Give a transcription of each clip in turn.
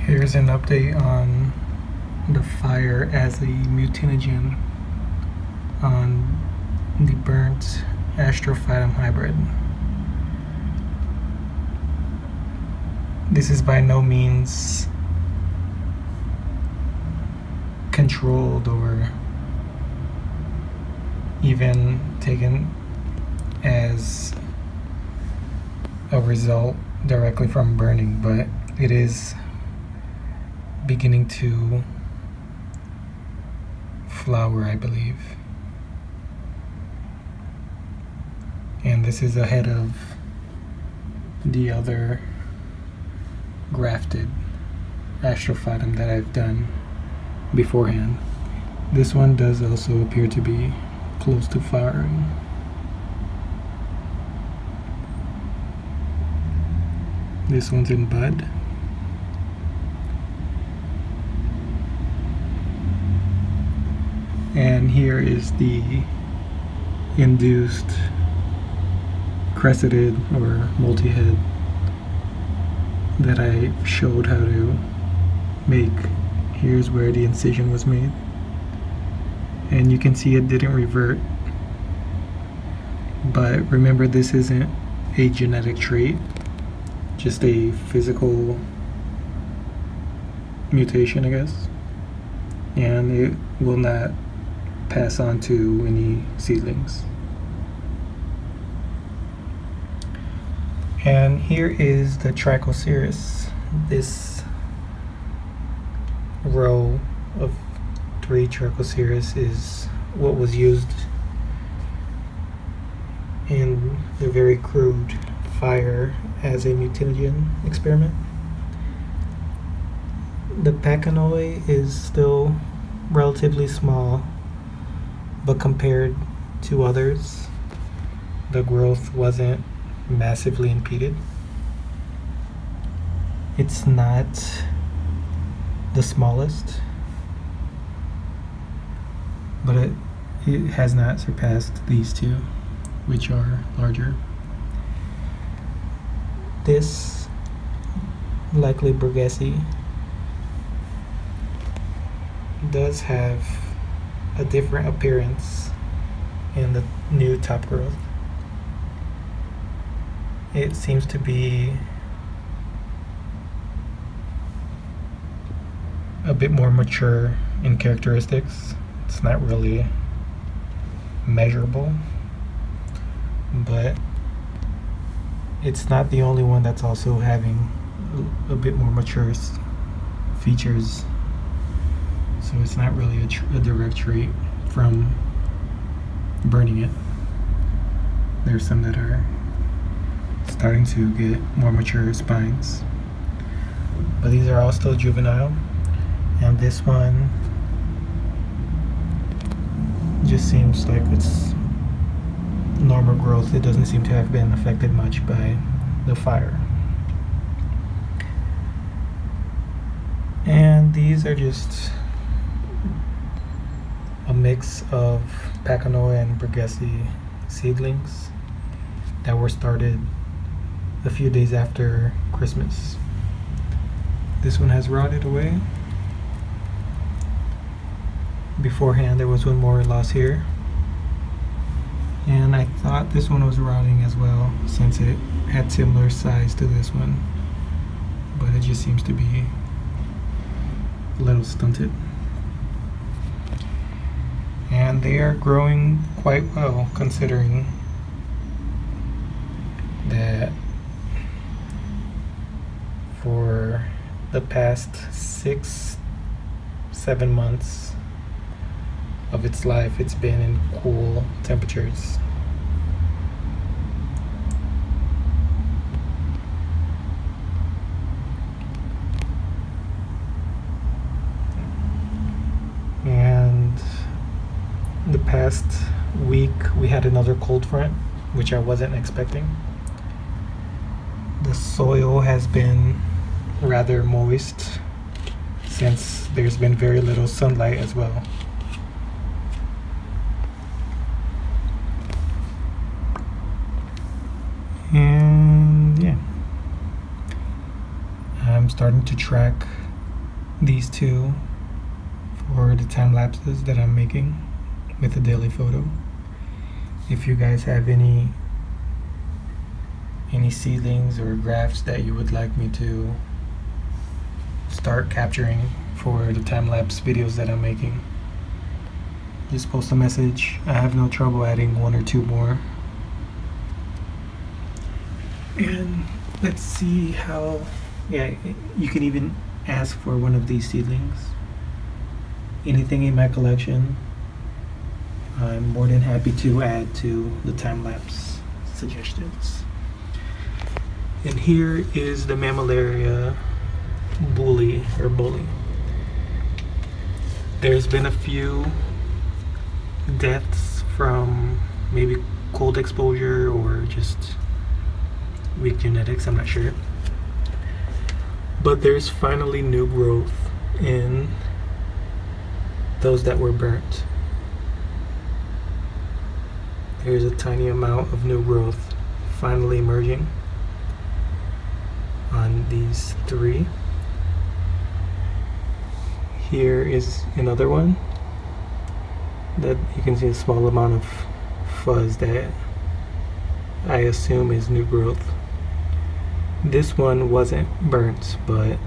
Here's an update on the fire as a mutinogen on the burnt astrophytum hybrid. This is by no means controlled or even taken as a result directly from burning, but it is beginning to flower, I believe. And this is ahead of the other grafted astrophytum that I've done beforehand. This one does also appear to be close to flowering. This one's in bud. And here is the induced cresseted or multi-head that I showed how to make. Here's where the incision was made. And you can see it didn't revert. But remember, this isn't a genetic trait, just a physical mutation, I guess. And it will not pass on to any seedlings. And here is the Trichocereus. This row of 3 Trichocereus is what was used in the very crude fire as a mutinogen experiment. The Pachanoi is still relatively small, but compared to others, the growth wasn't massively impeded. It's not the smallest, but it has not surpassed these two, which are larger. This, likely Burgessii, does have a different appearance in the new top growth. It seems to be a bit more mature in characteristics. It's not really measurable, but it's not the only one that's also having a bit more mature features. So it's not really a direct trait from burning it. There's some that are starting to get more mature spines, but these are all still juvenile. And this one just seems like it's normal growth. It doesn't seem to have been affected much by the fire. And these are just a mix of Pachanoi and Burgessii seedlings that were started a few days after Christmas. This one has rotted away. Beforehand there was one more loss here, and I thought this one was rotting as well since it had similar size to this one, but it just seems to be a little stunted. And they are growing quite well, considering that for the past 6-7 months of its life, it's been in cool temperatures. And the past week we had another cold front, which I wasn't expecting. The soil has been rather moist since there's been very little sunlight as well. And yeah, I'm starting to track these two for the time lapses that I'm making with the daily photo. If you guys have any seedlings or graphs that you would like me to start capturing for the time-lapse videos that I'm making, just post a message. I have no trouble adding 1 or 2 more. And let's see how, yeah, you can even ask for one of these seedlings. Anything in my collection, I'm more than happy to add to the time-lapse suggestions. And here is the Mammillaria bully. There's been a few deaths from maybe cold exposure or just weak genetics, I'm not sure. But there's finally new growth in those that were burnt. There's a tiny amount of new growth finally emerging on these 3. Here is another one that you can see a small amount of fuzz that I assume is new growth. This one wasn't burnt, but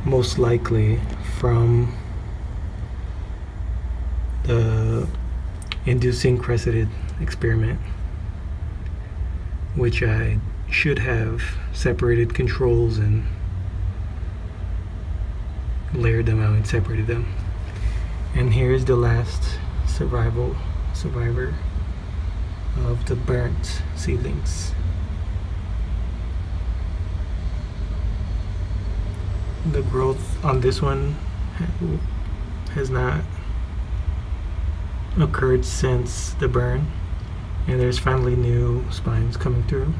most likely from the inducing cressetid experiment, which I should have separated controls and layered them out and separated them. And here's the last survivor of the burnt seedlings. The growth on this one has not occurred since the burn, and there's finally new spines coming through.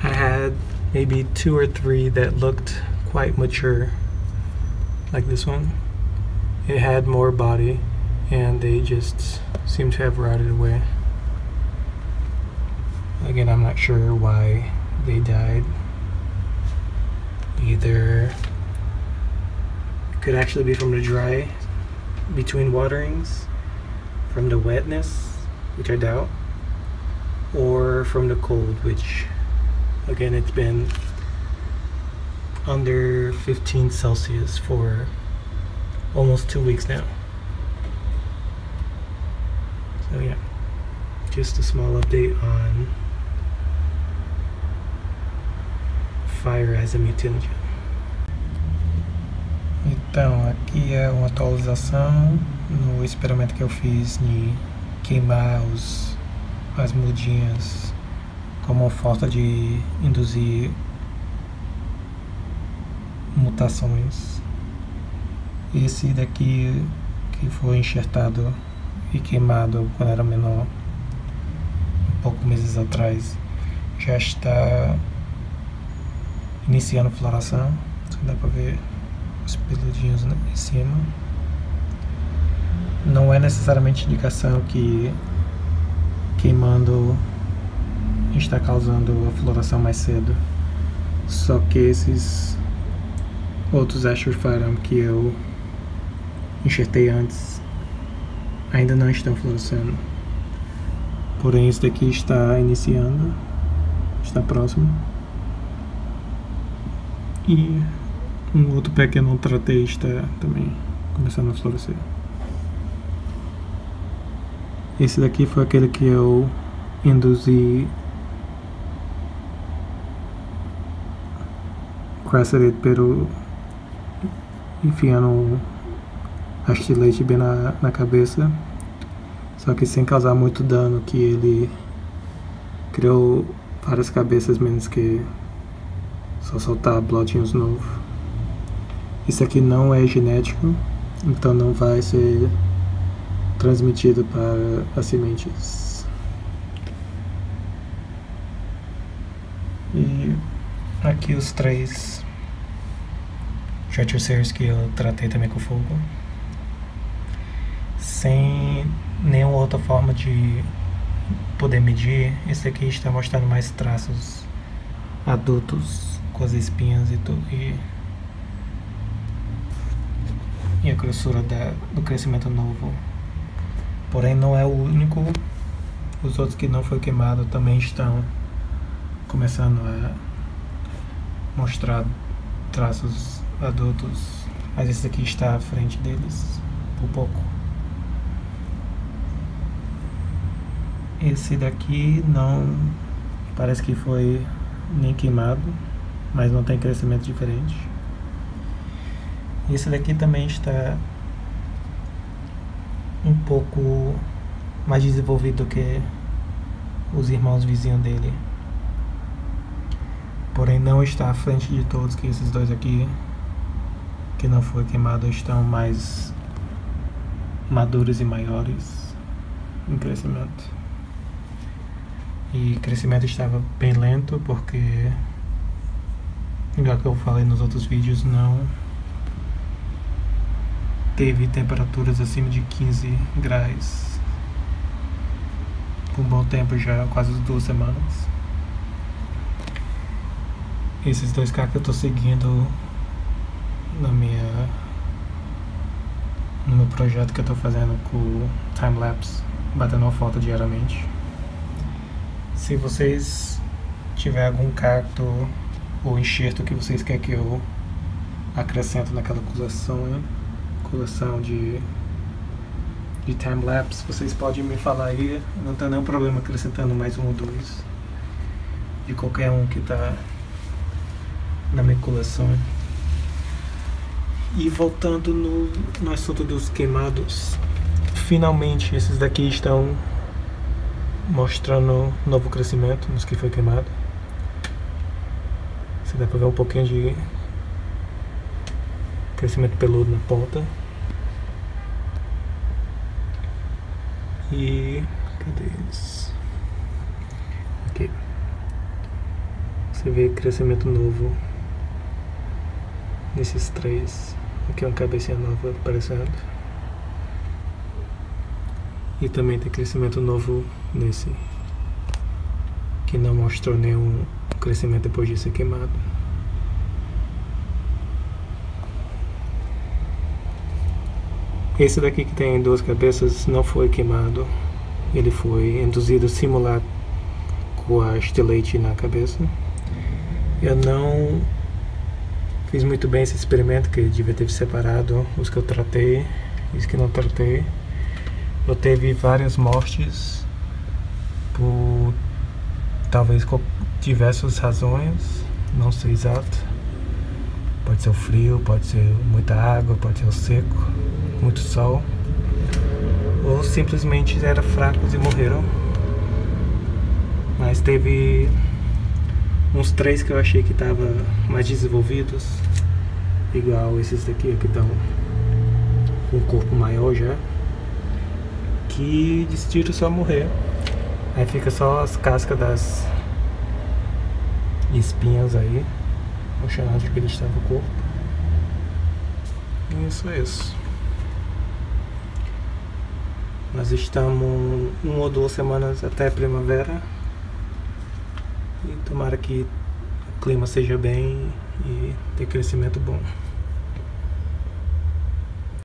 I had maybe 2 or 3 that looked quite mature, like this one. It had more body and they just seem to have rotted away. Again, I'm not sure why they died. Either it could actually be from the dry between waterings, from the wetness, which I doubt, or from the cold, which again, it's been under 15 Celsius for almost 2 weeks now. So yeah, just a small update on fire as a mutagen. Então, aqui é uma atualização no experimento que eu fiz de queimar as mudinhas como forma de induzir mutações. Esse daqui que foi enxertado e queimado quando era menor, poucos meses atrás, já está iniciando floração. Dá para ver os peludinhos em cima. Não é necessariamente indicação que queimando está causando a floração mais cedo, só que esses outros Asherphyrum que eu enxertei antes ainda não estão florescendo. Porém, esse daqui está iniciando, está próximo. E um outro pé que eu não tratei está também começando a florescer. Esse daqui foi aquele que eu induzi cressetid, pero enfiando astilete bem na cabeça, só que sem causar muito dano, que ele criou várias cabeças menos que só soltar blotinhos novos. Isso aqui não é genético, então não vai ser transmitido para as sementes. E aqui os 3 Stratoceres que eu tratei também com fogo, sem nenhuma outra forma de poder medir. Esse aqui está mostrando mais traços adultos com as espinhas e tudo, e a grossura do crescimento novo. Porém não é o único. Os outros que não foi queimado também estão começando a mostrar traços adultos, mas esse aqui está à frente deles por pouco. Esse daqui não parece que foi nem queimado, mas não tem crescimento diferente. Esse daqui também está um pouco mais desenvolvido do que os irmãos vizinhos dele, porém não está à frente de todos, que esses dois aqui que não foi queimado estão mais maduros e maiores em crescimento. E o crescimento estava bem lento porque, igual que eu falei nos outros vídeos, não teve temperaturas acima de 15 graus por um bom tempo, já quase 2 semanas. Esses dois cactos eu estou seguindo no meu projeto que eu estou fazendo com o time-lapse, batendo uma foto diariamente. Se vocês tiverem algum cacto ou enxerto que vocês querem que eu acrescento naquela coleção de time-lapse, vocês podem me falar aí. Não tem nenhum problema acrescentando mais um ou dois de qualquer um que está na minha coleção. E voltando no assunto dos queimados, finalmente esses daqui estão mostrando novo crescimento nos que foi queimado. Você dá pra ver um pouquinho de crescimento peludo na ponta. E cadê eles? Aqui. Você vê crescimento novo nesses três. Aqui é uma cabecinha nova aparecendo. E também tem crescimento novo nesse, que não mostrou nenhum crescimento depois de ser queimado. Esse daqui que tem 2 cabeças não foi queimado. Ele foi induzido a simular com a estilete na cabeça. Eu não fiz muito bem esse experimento, que devia ter separado os que eu tratei e os que não tratei. Eu teve várias mortes por talvez diversas razões, não sei exato. Pode ser o frio, pode ser muita água, pode ser o seco, muito sol, ou simplesmente eram fracos e morreram. Mas teve uns 3 que eu achei que estavam mais desenvolvidos, igual esses daqui que estão com um corpo maior já, que decidiram só morrer. Aí fica só as cascas das espinhas aí, mostrando onde que ele estava o corpo. E isso é isso. Nós estamos 1 ou 2 semanas até a primavera. E tomara que o clima seja bem e tenha crescimento bom.